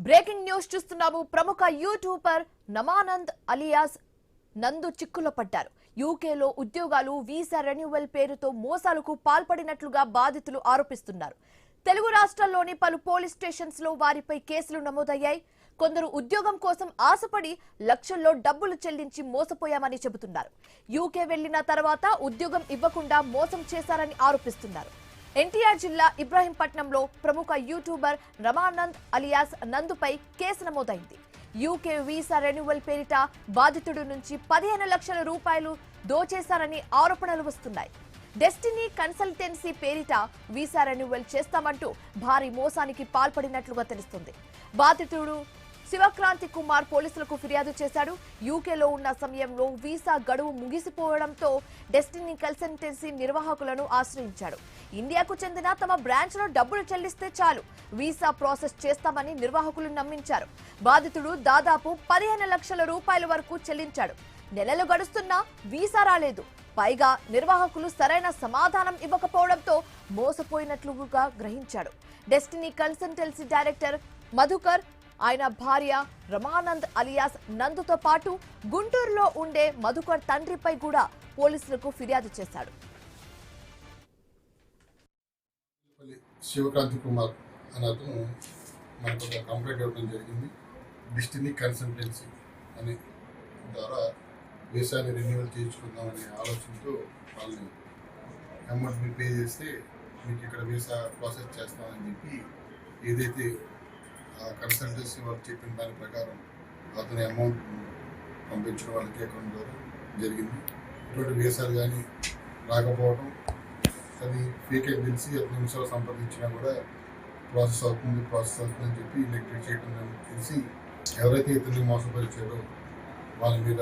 Breaking news చూస్తున్నాము. ప్రముఖ YouTuber నమానంద్ alias నందు చిక్కులో పడ్డారు. యూకేలో ఉద్యోగాలు వీసా రెన్యువల్ పేరుతో మోసాలకు పాల్పడినట్లుగా బాధితులు ఆరోపిస్తున్నారు. తెలుగు రాష్ట్రాల్లోని పలు పోలీస్ స్టేషన్స్ లో వారిపై కేసులు నమోదయ్యాయి. కొందరు ఉద్యోగం కోసం ఆశపడి లక్షల్లో డబ్బులు చెల్లించి మోసపోయామని చెబుతున్నారు. యూకే వెళ్లిన తర్వాత ఉద్యోగం ఇవ్వకుండా మోసం చేశారని ఆరోపిస్తున్నారు. ఎన్టీఆర్ జిల్లా ఇబ్రాహీంపట్నంలో ప్రముఖ యూట్యూబర్ రమానంద్ అలియాస్ నందుపై కేసు నమోదైంది. యూకే వీసా రెన్యువల్ పేరిట బాధితుడి నుంచి 15 లక్షల రూపాయలు దోచేశారని ఆరోపణలు వస్తున్నాయి. డెస్టినీ కన్సల్టెన్సీ పేరిట వీసా రెన్యువల్ చేస్తామంటూ భారీ మోసానికి పాల్పడినట్లుగా తెలుస్తుంది. బాధితుడు శివక్రాంతి కుమార్ పోలీసులకు ఫిర్యాదు చేశాడు. యూకేలో ఉన్న సమయంలో వీసా గడువు ముగిసిపోవడంతో డెస్టినీ కన్సల్టెన్సీ నిర్వాహకులను ఆశ్రయించాడు. ఇండియాకు చెందిన తమ బ్రాంచ్ లో డబ్బులు చెల్లిస్తే చాలు వీసా ప్రాసెస్ చేస్తామని నిర్వాహకులు నమ్మించారు. బాధితుడు దాదాపు 15 లక్షల రూపాయల వరకు చెల్లించాడు. నెలలు గడుస్తున్నా వీసా రాలేదు. పైగా నిర్వాహకులు సరైన సమాధానం ఇవ్వకపోవడంతో మోసపోయినట్లుగా గ్రహించాడు. డెస్టినీ కన్సల్టెన్సీ డైరెక్టర్ మధుకర్, ఆయన భార్య రమానంద్ అలియాస్ నందుతో పాటు గుంటూరులో ఉండే మధుకర్ తండ్రిపై కూడా పోలీసులకు ఫిర్యాదు చేశాడు. శివకాంతి కుమార్ అనే అతను మనకు ఒక కంప్లైంట్ ఇవ్వడం జరిగింది. డెస్టినీ కన్సల్టెన్సీ అనే ద్వారా వీసాని రెన్యువల్ చేయించుకుందామనే ఆలోచనతో వాళ్ళని అమౌంట్ పే చేస్తే మీకు ఇక్కడ వీసా ప్రాసెస్ చేస్తామని చెప్పి ఏదైతే కన్సల్టెన్సీ వాళ్ళు చెప్పిన దాని ప్రకారం అతని అమౌంట్ పంపించడం వాళ్ళకి అకౌంట్ ద్వారా జరిగింది. ఇటువంటి వీసాలు కానీ రాకపోవడం, అది ఫేక్ అని తెలిసి 10 నిమిషాలు సంప్రదించినా కూడా ప్రాసెస్ అవుతుందని చెప్పి నెగ్లెక్ట్ చేయడం తెలిసి ఎవరైతే ఇతన్ని మోసపరిచారో వాళ్ళ మీద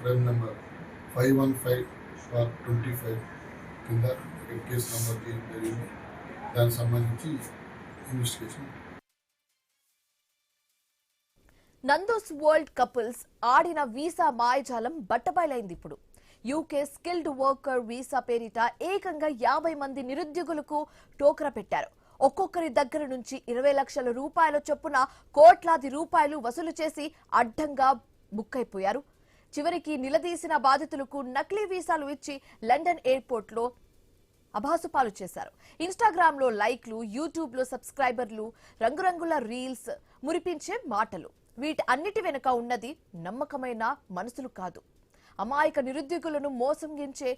క్రైమ్ నెంబర్ 515/25 కింద కేసు నెంబర్ చేయడం జరిగింది. దానికి సంబంధించి ఇన్వెస్టిగేషన్. నందూస్ వరల్డ్ కపుల్స్ ఆడిన వీసా మాయజాలం బట్టబయలైంది. ఇప్పుడు యూకే స్కిల్డ్ వర్కర్ వీసా పేరిట ఏకంగా 50 మంది నిరుద్యోగులకు టోకరా పెట్టారు. ఒక్కొక్కరి దగ్గర నుంచి 20 లక్షల రూపాయల చొప్పున కోట్లాది రూపాయలు వసూలు చేసి అడ్డంగా బుక్కైపోయారు. చివరికి నిలదీసిన బాధితులకు నకిలీ వీసాలు ఇచ్చి లండన్ ఎయిర్పోర్ట్ లో అభాసుపాలు చేశారు. ఇన్స్టాగ్రామ్ లో లైక్లు, యూట్యూబ్ లో సబ్స్క్రైబర్లు, రంగురంగుల రీల్స్, మురిపించే మాటలు, వీటి అన్నిటి వెనుక ఉన్నది నమ్మకమైన మనసులు కాదు, అమాయక నిరుద్యోగులను మోసగించే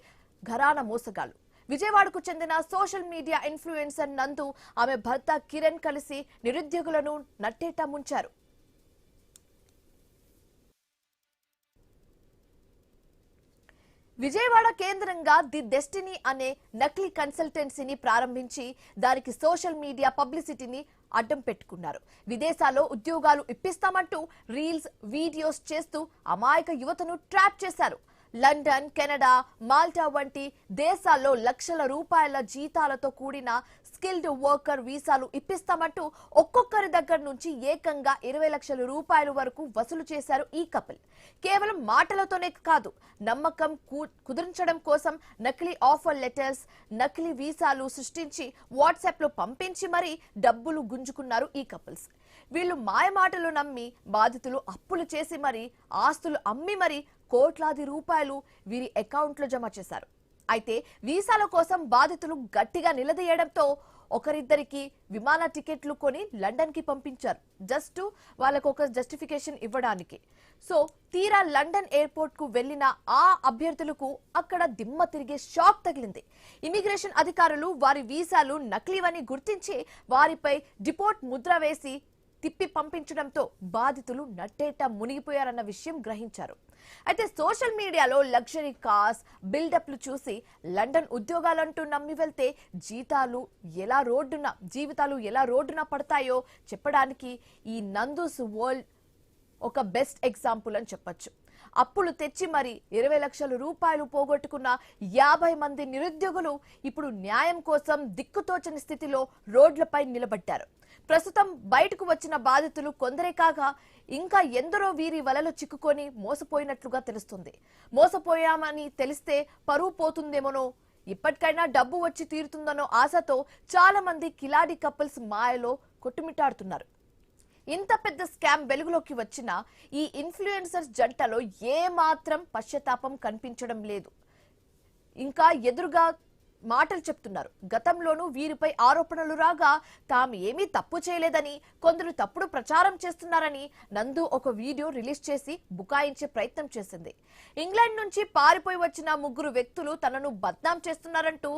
ఘరానా మోసగాళ్లు. విజయవాడకు చెందిన సోషల్ మీడియా ఇన్ఫ్లుయెన్సర్ నందు, ఆమె భర్త కిరణ్ కలిసి నిరుద్యోగులను నట్టేట ముంచారు. విజయవాడ కేంద్రంగా ది డెస్టినీ అనే నకిలీ కన్సల్టెన్సీని ప్రారంభించి దానికి సోషల్ మీడియా పబ్లిసిటీని అడ్డం పెట్టుకున్నారు. విదేశాల్లో ఉద్యోగాలు ఇప్పిస్తామంటూ రీల్స్, వీడియోస్ చేస్తూ అమాయక యువతను ట్రాప్ చేశారు. లండన్, కెనడా, మాల్టా వంటి దేశాల్లో లక్షల రూపాయల జీతాలతో కూడిన స్కిల్డ్ వర్కర్ వీసాలు ఇప్పిస్తామంటూ ఒక్కొక్కరి దగ్గర నుంచి ఏకంగా 20 లక్షల రూపాయల వరకు వసూలు చేశారు ఈ కపుల్. కేవలం మాటలతోనే కాదు, నమ్మకం కుదిరించడం కోసం నకిలీ ఆఫర్ లెటర్స్, నకిలీ వీసాలు సృష్టించి వాట్సాప్ లో పంపించి మరీ డబ్బులు గుంజుకున్నారు ఈ కపుల్స్. వీళ్ళు మాయమాటలు నమ్మి బాధితులు అప్పులు చేసి మరీ, ఆస్తులు అమ్మి మరీ కోట్లాది రూపాయలు వీరి అకౌంట్లో జమ చేశారు. అయితే వీసాల కోసం బాధితులు గట్టిగా నిలదీయడంతో ఒకరిద్దరికి విమాన టికెట్లు కొని లండన్ కి పంపించారు, జస్ట్ వాళ్ళకు ఒక జస్టిఫికేషన్ ఇవ్వడానికి. సో తీరా లండన్ ఎయిర్పోర్ట్ కు వెళ్లిన ఆ అభ్యర్థులకు అక్కడ దిమ్మ తిరిగే షాక్ తగిలింది. ఇమిగ్రేషన్ అధికారులు వారి వీసాలు నకిలీవని గుర్తించి వారిపై డిపోర్ట్ ముద్ర వేసి తిప్పి పంపించడంతో బాధితులు నట్టేట మునిగిపోయారన్న విషయం గ్రహించారు. అయితే సోషల్ మీడియాలో లగ్జరీ కార్స్, బిల్డప్లు చూసి లండన్ ఉద్యోగాలంటూ నమ్మి వెళ్తే జీవితాలు ఎలా రోడ్డున పడతాయో చెప్పడానికి ఈ నందూస్ వరల్డ్ ఒక బెస్ట్ ఎగ్జాంపుల్ అని చెప్పొచ్చు. అప్పులు తెచ్చి మరి 20 లక్షల రూపాయలు పోగొట్టుకున్న 50 మంది నిరుద్యోగులు ఇప్పుడు న్యాయం కోసం దిక్కుతోచని స్థితిలో రోడ్లపై నిలబడ్డారు. ప్రస్తుతం బయటకు వచ్చిన బాధితులు కొందరే కాగా ఇంకా ఎందరో వీరి వలలో చిక్కుకొని మోసపోయినట్లుగా తెలుస్తుంది. మోసపోయామని తెలిస్తే పరువు పోతుందేమోనో, ఇప్పటికైనా డబ్బు వచ్చి తీరుతుందనో ఆశతో చాలా మంది కిలాడి కపుల్స్ మాయలో కొట్టుమిట్టాడుతున్నారు. ఇంత పెద్ద స్కామ్ వెలుగులోకి వచ్చిన ఈ ఇన్ఫ్లుయెన్సర్స్ జంటలో ఏ మాత్రం పశ్చాత్తాపం కనిపించడం లేదు. ఇంకా ఎదురుగా మాటలు చెప్తున్నారు. గతంలోనూ వీరిపై ఆరోపణలు రాగా తాము ఏమీ తప్పు చేయలేదని, కొందరు తప్పుడు ప్రచారం చేస్తున్నారని నందు ఒక వీడియో రిలీజ్ చేసి బుకాయించే ప్రయత్నం చేసింది. ఇంగ్లాండ్ నుంచి పారిపోయి వచ్చిన 3 వ్యక్తులు తనను బద్నాం చేస్తున్నారంటూ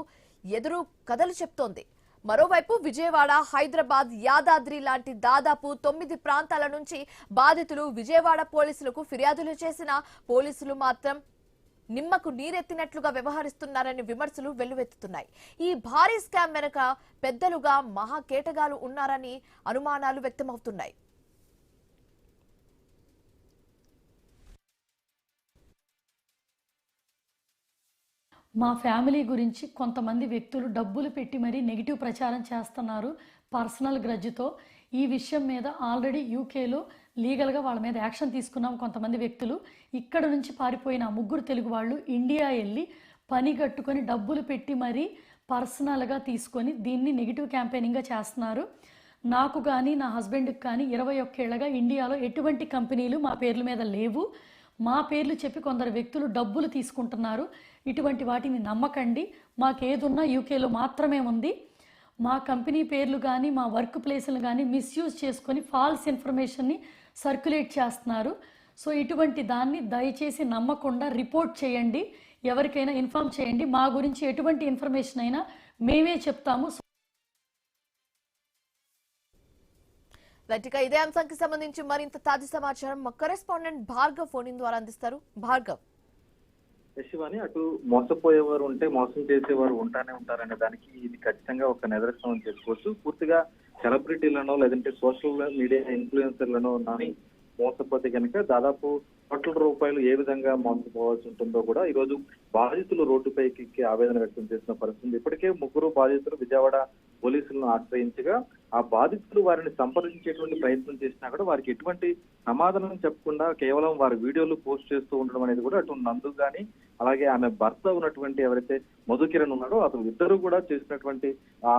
ఎదురు కథలు చెప్తోంది. మరోవైపు విజయవాడ, హైదరాబాద్, యాదాద్రి లాంటి దాదాపు 9 ప్రాంతాల నుంచి బాధితులు విజయవాడ పోలీసులకు ఫిర్యాదులు చేసినా పోలీసులు మాత్రం నిమ్మకు నీరెత్తినట్లుగా వ్యవహరిస్తున్నారని విమర్శలు వెల్లువెత్తుతున్నాయి. ఈ భారీ స్కామ్ వెనుక పెద్దలుగా మహాకేటగాలు ఉన్నారని అనుమానాలు వ్యక్తమవుతున్నాయి. మా ఫ్యామిలీ గురించి కొంతమంది వ్యక్తులు డబ్బులు పెట్టి మరీ నెగిటివ్ ప్రచారం చేస్తున్నారు పర్సనల్ గ్రడ్జ్తో. ఈ విషయం మీద ఆల్రెడీ యూకేలో లీగల్గా వాళ్ళ మీద యాక్షన్ తీసుకున్నాం. కొంతమంది వ్యక్తులు ఇక్కడ నుంచి పారిపోయిన 3 తెలుగు వాళ్ళు ఇండియా వెళ్ళి పని కట్టుకొని డబ్బులు పెట్టి మరీ పర్సనల్గా తీసుకొని దీన్ని నెగిటివ్ క్యాంపెయినింగ్గా చేస్తున్నారు. నాకు కానీ నా హస్బెండ్కి కానీ 21 ఏళ్ళగా ఇండియాలో ఎటువంటి కంపెనీలు మా పేర్ల మీద లేవు. మా పేర్లు చెప్పి కొందరు వ్యక్తులు డబ్బులు తీసుకుంటున్నారు. ఇటువంటి వాటిని నమ్మకండి. మాకేదున్నా యూకేలో మాత్రమే ఉంది. మా కంపెనీ పేర్లు కానీ మా వర్క్ ప్లేసులు కానీ మిస్యూజ్ చేసుకొని ఫాల్స్ ఇన్ఫర్మేషన్ని సర్క్యులేట్ చేస్తున్నారు. సో ఇటువంటి దాన్ని దయచేసి నమ్మకుండా రిపోర్ట్ చేయండి, ఎవరికైనా ఇన్ఫార్మ్ చేయండి. మా గురించి ఎటువంటి ఇన్ఫర్మేషన్ అయినా మేమే చెప్తాము. రైట్గా ఇదే అంశానికి సంబంధించి మరింత తాజా సమాచారం మా కరెస్పాండెంట్ భార్గవ్ ఫోన్ ఇన్ ద్వారా అందిస్తారు. భార్గవ్. శివాని, అటు మోసపోయేవారు ఉంటే మోసం చేసేవారు ఉంటానే ఉంటారనే దానికి ఇది ఖచ్చితంగా ఒక నిదర్శనం చేసుకోవచ్చు. పూర్తిగా సెలబ్రిటీలను లేదంటే సోషల్ మీడియా ఇన్ఫ్లుయెన్సర్లను నాని మోసపోతే కనుక దాదాపు కోట్ల రూపాయలు ఏ విధంగా మోసపోవాల్సి ఉంటుందో కూడా ఈ రోజు బాధితులు రోడ్డుపైకి ఎక్కి ఆవేదన వ్యక్తం చేసిన పరిస్థితి. ఇప్పటికే 3 బాధితులు విజయవాడ పోలీసులను ఆశ్రయించగా ఆ బాధితులు వారిని సంప్రదించేటువంటి ప్రయత్నం చేసినా కూడా వారికి ఎటువంటి సమాధానం చెప్పకుండా కేవలం వారి వీడియోలు పోస్ట్ చేస్తూ ఉండడం అనేది కూడా అటు నందు గాని అలాగే ఆమె భర్త ఉన్నటువంటి ఎవరైతే మధుకిరణ్ ఉన్నాడో అతను ఇద్దరు కూడా చేసినటువంటి ఆ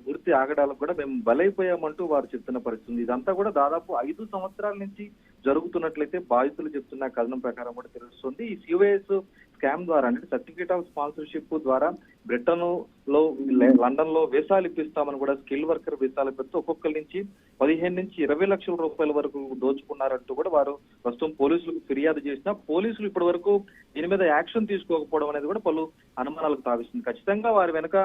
పూర్తి ఆగడాలకు కూడా మేము బలైపోయామంటూ వారు చెప్తున్న పరిస్థితి. ఇదంతా కూడా దాదాపు 5 సంవత్సరాల నుంచి జరుగుతున్నట్లయితే బాధితులు చెప్తున్న కథనం ప్రకారం కూడా తెలుస్తుంది. ఈ సిఓఎస్ స్కామ్ ద్వారా అంటే సర్టిఫికేట్ ఆఫ్ స్పాన్సర్షిప్ ద్వారా బ్రిటన్ లో లండన్ లో వీసాలు ఇప్పిస్తామని కూడా స్కిల్ వర్కర్ వీసాలు ఇప్పిస్తూ ఒక్కొక్కరి నుంచి 15 నుంచి 20 లక్షల రూపాయల వరకు దోచుకున్నారంటూ కూడా వారు ప్రస్తుతం పోలీసులకు ఫిర్యాదు చేసినా పోలీసులు ఇప్పటి వరకు దీని మీద యాక్షన్ తీసుకోకపోవడం అనేది కూడా పలు అనుమానాలకు తావిస్తుంది. ఖచ్చితంగా వారి వెనక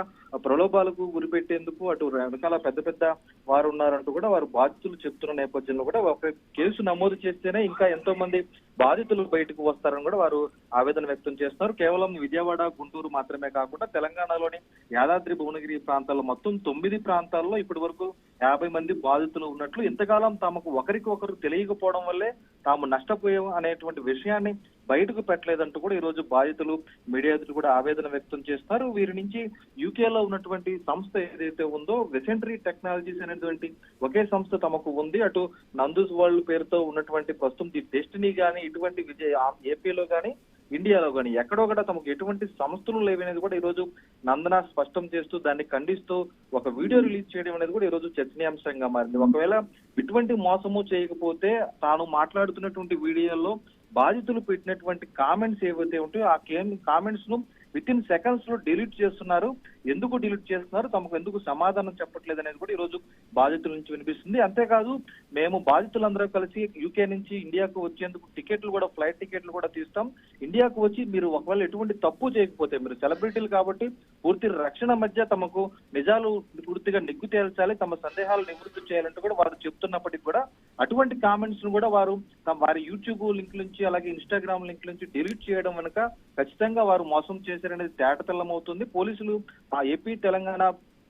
ప్రలోభాలకు గురిపెట్టేందుకు అటు వెనకాల పెద్ద పెద్ద వారు ఉన్నారంటూ కూడా వారు బాధితులు చెప్తున్న నేపథ్యంలో కూడా ఒక కేసు నమోదు చేస్తేనే ఇంకా ఎంతో మంది బాధితులు బయటకు వస్తారని కూడా వారు ఆవేదన వ్యక్తం చేస్తున్నారు. కేవలం విజయవాడ, గుంటూరు మాత్రమే కాకుండా తెలంగాణలోని యాదాద్రి, భువనగిరి ప్రాంతాల్లో మొత్తం 9 ప్రాంతాల్లో ఇప్పటి వరకు 50 మంది బాధితులు ఉన్నట్లు, ఇంతకాలం తమకు ఒకరికి ఒకరు తెలియకపోవడం వల్లే తాము నష్టపోయాం అనేటువంటి విషయాన్ని బయటకు పెట్టలేదంటూ కూడా ఈ రోజు బాధితులు మీడియా ఎదుట కూడా ఆవేదన వ్యక్తం చేస్తున్నారు. వీరి నుంచి యూకేలో ఉన్నటువంటి సంస్థ ఏదైతే ఉందో వెసెంటరీ టెక్నాలజీస్ అనేటువంటి ఒకే సంస్థ తమకు ఉంది. అటు నందూస్ వరల్డ్ పేరుతో ఉన్నటువంటి ప్రస్తుతం ది డెస్టినీ గానీ ఇటువంటి ఏపీలో గానీ ఇండియాలో కానీ ఎక్కడో కూడా తమకు ఎటువంటి సంస్థలు లేవనేది కూడా ఈ రోజు నందన స్పష్టం చేస్తూ దాన్ని ఖండిస్తూ ఒక వీడియో రిలీజ్ చేయడం అనేది కూడా ఈ రోజు చర్చనీయాంశంగా మారింది. ఒకవేళ ఇటువంటి మోసము చేయకపోతే తాను మాట్లాడుతున్నటువంటి వీడియోల్లో బాధితులు పెట్టినటువంటి కామెంట్స్ ఏవైతే ఉంటాయో ఆ కామెంట్స్ ను విత్ ఇన్ సెకండ్స్ లో డిలీట్ చేస్తున్నారు. ఎందుకు డిలీట్ చేస్తున్నారు, తమకు ఎందుకు సమాధానం చెప్పట్లేదు అనేది కూడా ఈ రోజు బాధితుల నుంచి వినిపిస్తుంది. అంతేకాదు మేము బాధితులందరూ కలిసి యూకే నుంచి ఇండియాకు వచ్చేందుకు టికెట్లు కూడా ఫ్లైట్ టికెట్లు కూడా తీస్తాం. ఇండియాకు వచ్చి మీరు ఒకవేళ ఎటువంటి తప్పు చేయకపోతే మీరు సెలబ్రిటీలు కాబట్టి పూర్తి రక్షణ మధ్య తమకు నిజాలు పూర్తిగా నిగ్గు తేల్చాలి, తమ సందేహాలు నివృత్తి చేయాలంటూ కూడా వారు చెప్తున్నప్పటికీ కూడా అటువంటి కామెంట్స్ ను కూడా వారు వారి యూట్యూబ్ లింక్ నుంచి అలాగే ఇన్స్టాగ్రామ్ లింక్ నుంచి డిలీట్ చేయడం వెనుక ఖచ్చితంగా వారు మోసం చేశారనేది తేటతెల్లమవుతుంది. పోలీసులు ఆ ఏపీ, తెలంగాణ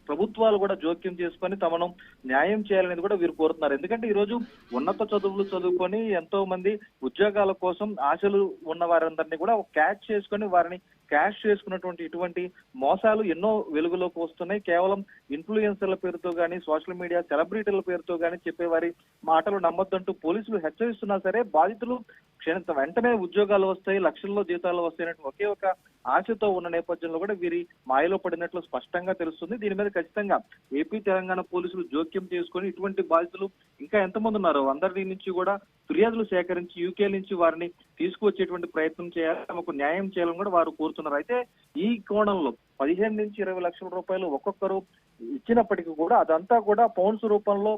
ప్రభుత్వాలు కూడా జోక్యం చేసుకొని తమను న్యాయం చేయాలనేది కూడా వీరు కోరుతున్నారు. ఎందుకంటే ఈ రోజు ఉన్నత చదువులు చదువుకొని ఎంతో మంది ఉద్యోగాల కోసం ఆశలు ఉన్న వారందరినీ కూడా క్యాచ్ చేసుకొని వారిని క్యాష్ చేసుకున్నటువంటి ఇటువంటి మోసాలు ఎన్నో వెలుగులోకి వస్తున్నాయి. కేవలం ఇన్ఫ్లుయెన్సర్ల పేరుతో గానీ, సోషల్ మీడియా సెలబ్రిటీల పేరుతో గానీ చెప్పేవారి మాటలు నమ్మొద్దంటూ పోలీసులు హెచ్చరిస్తున్నా సరే బాధితులు వెంటనే ఉద్యోగాలు వస్తాయి, లక్షల్లో జీతాలు వస్తాయన్నట్టు ఒకే ఒక ఆశతో ఉన్న నేపథ్యంలో కూడా వీరి మాయలో పడినట్లు స్పష్టంగా తెలుస్తుంది. దీని మీద ఖచ్చితంగా ఏపీ తెలంగాణ పోలీసులు జోక్యం చేసుకొని ఇటువంటి బాధితులు ఇంకా ఎంతమంది ఉన్నారో అందరి నుంచి కూడా ఫిర్యాదులు సేకరించి యూకే నుంచి వారిని తీసుకువచ్చేటువంటి ప్రయత్నం చేయాలి, తమకు న్యాయం చేయాలని కూడా వారు కోరుతున్నారు. అయితే ఈ కోణంలో 15 నుంచి 20 లక్షల రూపాయలు ఒక్కొక్కరు ఇచ్చినప్పటికీ కూడా అదంతా కూడా పౌండ్స్ రూపంలో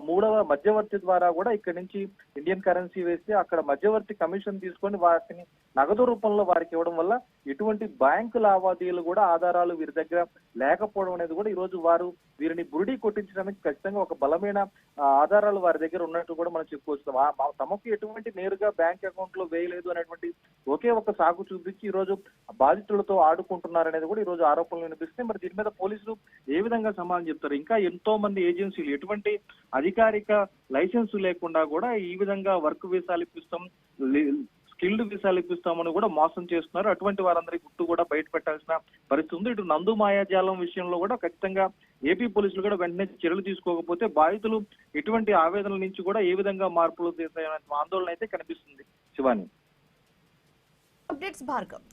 మూడవ మధ్యవర్తి ద్వారా కూడా ఇక్కడి నుంచి ఇండియన్ కరెన్సీ వేస్తే అక్కడ మధ్యవర్తి కమిషన్ తీసుకొని వాటిని నగదు రూపంలో వారికి ఇవ్వడం వల్ల ఎటువంటి బ్యాంకు లావాదేవీలు కూడా ఆధారాలు వీరి దగ్గర లేకపోవడం అనేది కూడా ఈ రోజు వారు వీరిని బురిడి కొట్టించడానికి ఖచ్చితంగా ఒక బలమైన ఆధారాలు వారి దగ్గర ఉన్నట్టు కూడా మనం చెప్పుకోవచ్చు. తమకు ఎటువంటి నేరుగా బ్యాంక్ అకౌంట్ లో వేయలేదు అనేటువంటి ఒకే ఒక సాగు చూపించి ఈ రోజు బాధితులతో ఆడుకుంటున్నారనేది కూడా ఈ రోజు ఆరోపణలు వినిపిస్తాయి. మరి దీని మీద పోలీసులు ఏ విధంగా సమాధానం చెప్తారు? ఇంకా ఎంతో మంది ఏజెన్సీలు ఎటువంటి అధికారిక లైసెన్స్ లేకుండా కూడా ఈ విధంగా వర్క్ వీసాలు ఇప్పిస్తాం, స్కిల్డ్ వీసాలు ఇప్పిస్తామని కూడా మోసం చేస్తున్నారు. అటువంటి వారందరి గుట్టు కూడా బయట పెట్టాల్సిన పరిస్థితి ఉంది. ఇటు నందు మాయాజాలం విషయంలో కూడా ఖచ్చితంగా ఏపీ పోలీసులు కూడా వెంటనే చర్యలు తీసుకోకపోతే బాధితులు ఎటువంటి ఆవేదనల నుంచి కూడా ఏ విధంగా మార్పులు చేస్తాయనే ఆందోళన అయితే కనిపిస్తుంది. శివాని. అప్డేట్స్ భార్గవ్.